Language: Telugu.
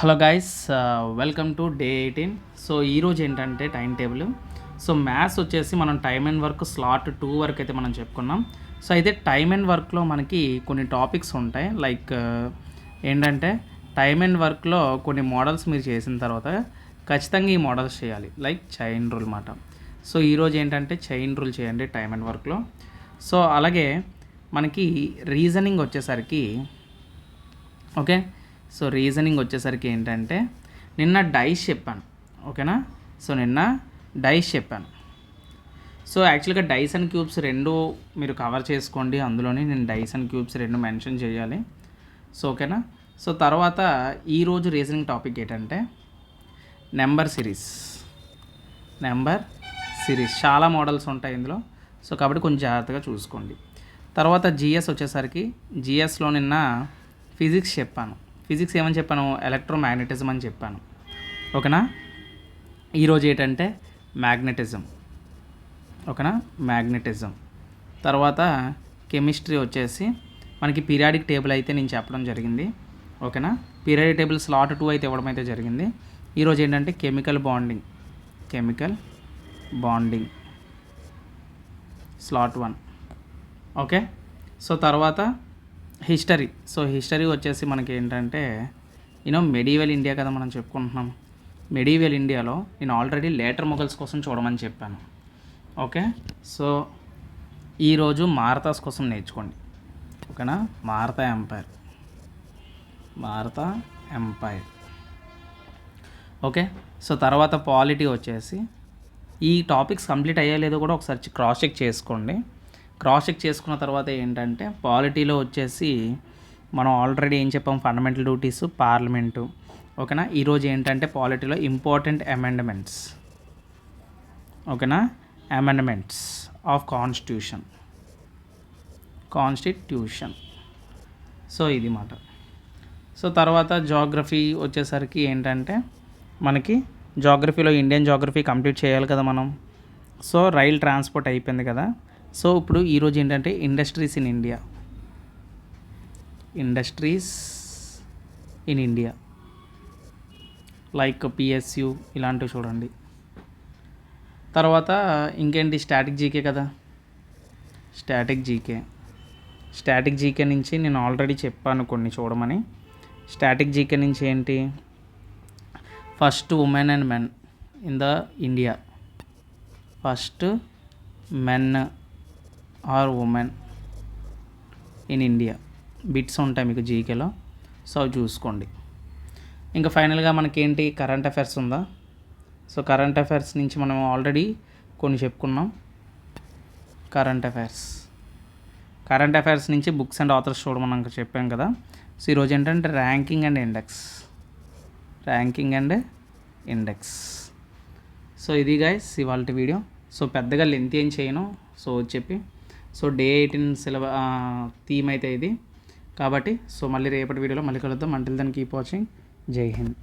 Hello guys, welcome to day 18. So ఈరోజు ఏంటంటే టైం టేబుల్. సో మ్యాథ్స్ వచ్చేసి మనం టైమ్ అండ్ వర్క్ స్లాట్ 2 వరకు అయితే మనం చెప్పుకున్నాం. సో అయితే టైమ్ అండ్ వర్క్లో మనకి కొన్ని టాపిక్స్ ఉంటాయి. లైక్ ఏంటంటే టైమ్ అండ్ వర్క్లో కొన్ని మోడల్స్ మీరు చేసిన తర్వాత ఖచ్చితంగా ఈ మోడల్స్ చేయాలి, లైక్ చైన్ రూల్ మాట. సో ఈరోజు ఏంటంటే చైన్ రూల్ చేయండి టైమ్ అండ్ వర్క్లో. సో అలాగే మనకి రీజనింగ్ వచ్చేసరికి ఓకే. సో రీజనింగ్ వచ్చేసరికి ఏంటంటే నిన్న డైస్ చెప్పాను, ఓకేనా. సో నిన్న డైస్ చెప్పాను. సో యాక్చువల్గా డైస్ అండ్ క్యూబ్స్ రెండు మీరు కవర్ చేసుకోండి. అందులోనే నేను డైస్ అండ్ క్యూబ్స్ రెండు మెన్షన్ చేయాలి. సో ఓకేనా. సో తర్వాత ఈరోజు రీజనింగ్ టాపిక్ ఏంటంటే నెంబర్ సిరీస్. చాలా మోడల్స్ ఉంటాయి ఇందులో. సో కాబట్టి కొంచెం జాగ్రత్తగా చూసుకోండి. తర్వాత జిఎస్ వచ్చేసరికి జిఎస్లో నిన్న ఫిజిక్స్ చెప్పాను. ఫిజిక్స్ ఏమని చెప్పాను? ఎలక్ట్రోమాగ్నెటిజం అని చెప్పాను, ఓకేనా. ఈరోజు ఏంటంటే మ్యాగ్నెటిజం, ఓకేనా. మ్యాగ్నెటిజం తర్వాత కెమిస్ట్రీ వచ్చేసి మనకి పీరియాడిక్ టేబుల్ అయితే నేను చెప్పడం జరిగింది, ఓకేనా. పీరియాడిక్ టేబుల్ స్లాట్ 2 అయితే ఇవ్వడం అయితే జరిగింది. ఈరోజు ఏంటంటే chemical bonding slot 1, okay. So తర్వాత హిస్టరీ. సో హిస్టరీ వచ్చేసి మనకి ఏంటంటే మెడివల్ ఇండియా కదా మనం చెప్పుకుంటున్నాం. మెడివల్ ఇండియాలో నేను ఆల్రెడీ లేటర్ మొఘల్స్ కోసం చూడమని చెప్పాను, ఓకే. సో ఈరోజు మారతాస్ కోసం నేర్చుకోండి, ఓకేనా. మారతా ఎంపైర్, ఓకే. సో తర్వాత పాలిటీ వచ్చేసి ఈ టాపిక్స్ కంప్లీట్ అయ్యా లేదో కూడా ఒకసారి క్రాస్ చెక్ చేసుకోండి. క్రాస్ చెక్ చేసుకున్న తర్వాత ఏంటంటే పాలిటీలో వచ్చేసి మనం ఆల్రెడీ ఏం చెప్పాం, ఫండమెంటల్ డ్యూటీస్, పార్లమెంటు, ఓకేనా. ఈరోజు ఏంటంటే పాలిటీలో ఇంపార్టెంట్ అమెండ్మెంట్స్, ఓకేనా. Amendments of constitution. సో ఇది మాట. సో తర్వాత జాగ్రఫీ వచ్చేసరికి ఏంటంటే మనకి జాగ్రఫీలో ఇండియన్ జాగ్రఫీ కంప్లీట్ చేయాలి కదా మనం. సో రైల్ ట్రాన్స్పోర్ట్ అయిపోయింది కదా. సో ఇప్పుడు ఈరోజు ఏంటంటే industries in India like PSU ఇలాంటివి చూడండి. తర్వాత ఇంకేంటి స్టాటిక్ జీకే కదా. స్టాటిక్ జీకే నుంచి నేను ఆల్రెడీ చెప్పాను కొన్ని చూడమని. స్టాటిక్ జీకే నుంచి ఏంటి, first women and men in the India. First men or women in India bits ఉంటాయి మీకు జీకేలో. సో అవి చూసుకోండి. ఇంకా ఫైనల్గా మనకేంటి కరెంట్ అఫైర్స్ ఉందా. సో కరెంట్ అఫైర్స్ నుంచి మనం ఆల్రెడీ కొన్ని చెప్పుకున్నాం. కరెంట్ అఫైర్స్ నుంచి బుక్స్ అండ్ ఆథర్స్ చూడమని చెప్పాం కదా. సో ఈరోజు ఏంటంటే ర్యాంకింగ్ అండ్ ఇండెక్స్. సో ఇది గైస్ ఇవాళ వీడియో. సో పెద్దగా లెంత్ ఏం చేయను. సో సో డే 18 థీమ్ అయితే ఇది కాబట్టి. సో మళ్ళీ రేపటి వీడియోలో మళ్ళీ కలుద్దాం. Until then keep watching. జై హింద్.